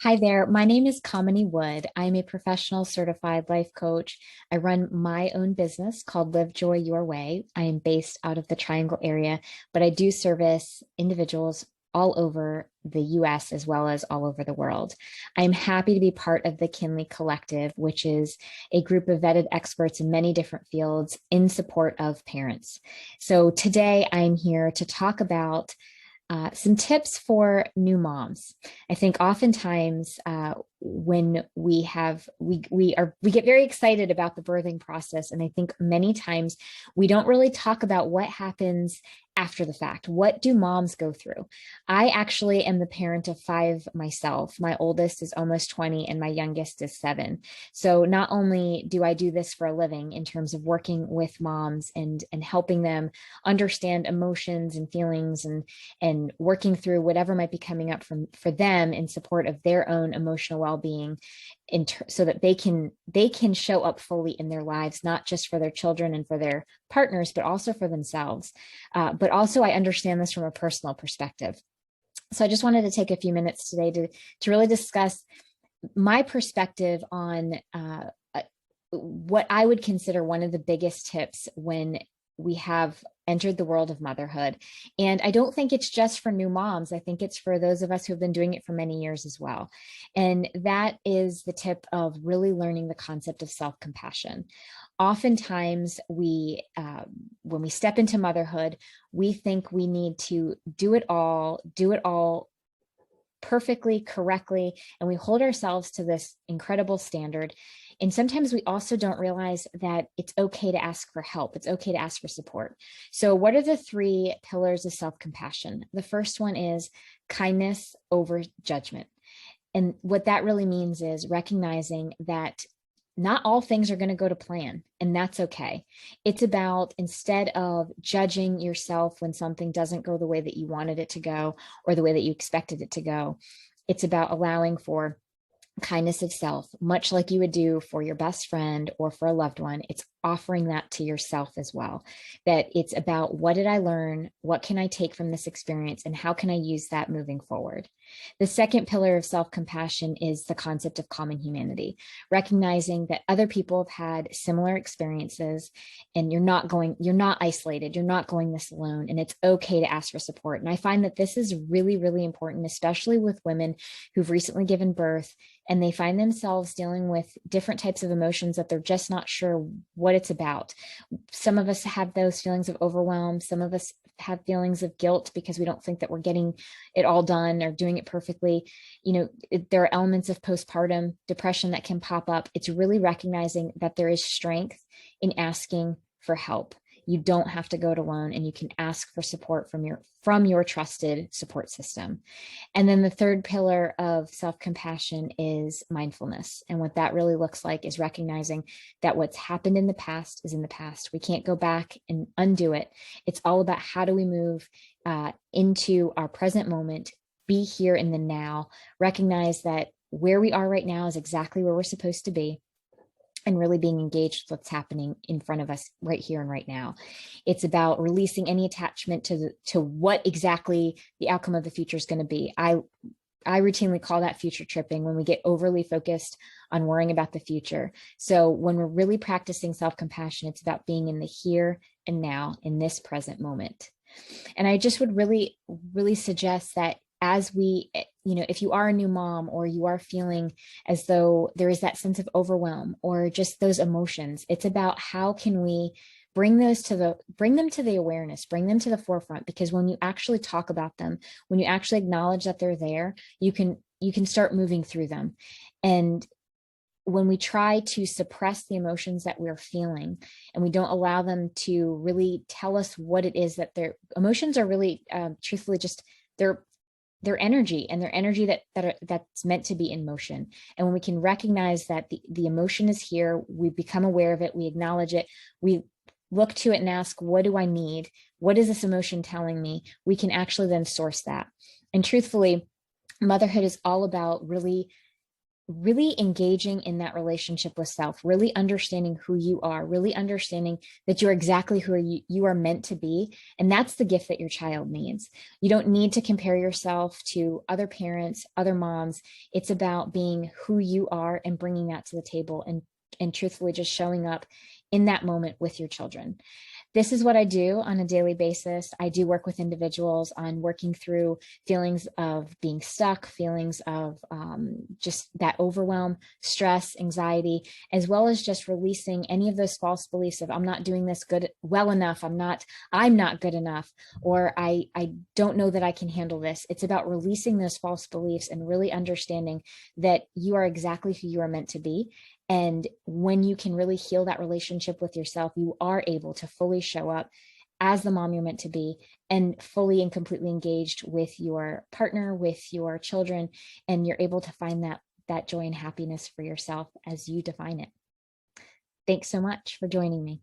Hi there. My name is Kimini Wood. I'm a professional certified life coach. I run my own business called Live Joy Your Way. I am based out of the Triangle area, but I do service individuals all over the US as well as all over the world. I'm happy to be part of the Kinley Collective, which is a group of vetted experts in many different fields in support of parents. So today I'm here to talk about some tips for new moms. I think oftentimes when we get very excited about the birthing process, and I think many times we don't really talk about what happens after the fact. What do moms go through? I actually am the parent of five myself. My oldest is almost 20 and my youngest is 7. So not only do I do this for a living in terms of working with moms and helping them understand emotions and feelings and working through whatever might be coming up for them in support of their own emotional well-being so that they can show up fully in their lives, not just for their children and for their partners, but also for themselves. But also I understand this from a personal perspective. So I just wanted to take a few minutes today to really discuss my perspective on what I would consider one of the biggest tips when we have entered the world of motherhood. And I don't think it's just for new moms. I think it's for those of us who have been doing it for many years as well. And that is the tip of really learning the concept of self-compassion. Oftentimes when we step into motherhood, we think we need to do it all perfectly, correctly, and we hold ourselves to this incredible standard. And sometimes we also don't realize that it's okay to ask for help. It's okay to ask for support. So what are the 3 pillars of self-compassion? The first one is kindness over judgment. And what that really means is recognizing that not all things are going to go to plan, and that's okay. It's about, instead of judging yourself when something doesn't go the way that you wanted it to go or the way that you expected it to go, it's about allowing for kindness of self, much like you would do for your best friend or for a loved one. It's offering that to yourself as well. That it's about, what did I learn? What can I take from this experience? And how can I use that moving forward? The second pillar of self-compassion is the concept of common humanity, recognizing that other people have had similar experiences and you're not isolated, you're not going this alone, and it's okay to ask for support. And I find that this is really, really important, especially with women who've recently given birth and they find themselves dealing with different types of emotions that they're just not sure what it's about. Some of us have those feelings of overwhelm. Some of us have feelings of guilt because we don't think that we're getting it all done or doing it perfectly. There are elements of postpartum depression that can pop up. It's really recognizing that there is strength in asking for help. You don't have to go it alone, and you can ask for support from your trusted support system. And then the third pillar of self-compassion is mindfulness. And what that really looks like is recognizing that what's happened in the past is in the past. We can't go back and undo it. It's all about, how do we move into our present moment, be here in the now, recognize that where we are right now is exactly where we're supposed to be, and really being engaged with what's happening in front of us right here and right now. It's about releasing any attachment to what exactly the outcome of the future is going to be. I routinely call that future tripping, when we get overly focused on worrying about the future. So when we're really practicing self-compassion, it's about being in the here and now, in this present moment. And I just would really, really suggest that as if you are a new mom, or you are feeling as though there is that sense of overwhelm or just those emotions, it's about, how can we bring them to the awareness, bring them to the forefront. Because when you actually talk about them, when you actually acknowledge that they're there, you can start moving through them. And when we try to suppress the emotions that we're feeling, and we don't allow them to really tell us what it is that their emotions are really, truthfully, just their energy, and their energy that's meant to be in motion. And when we can recognize that the emotion is here, we become aware of it, we acknowledge it, we look to it and ask, what do I need? What is this emotion telling me? We can actually then source that. And truthfully, motherhood is all about really really engaging in that relationship with self, really understanding who you are, really understanding that you're exactly who you are meant to be. And that's the gift that your child needs. You don't need to compare yourself to other parents, other moms. It's about being who you are and bringing that to the table, and truthfully just showing up in that moment with your children. This is what I do on a daily basis. I do work with individuals on working through feelings of being stuck, feelings of just that overwhelm, stress, anxiety, as well as just releasing any of those false beliefs of I'm not doing this good well enough, I'm not good enough, or I don't know that I can handle this. It's about releasing those false beliefs and really understanding that you are exactly who you are meant to be. And when you can really heal that relationship with yourself, you are able to fully show up as the mom you're meant to be, and fully and completely engaged with your partner, with your children, and you're able to find that joy and happiness for yourself as you define it. Thanks so much for joining me.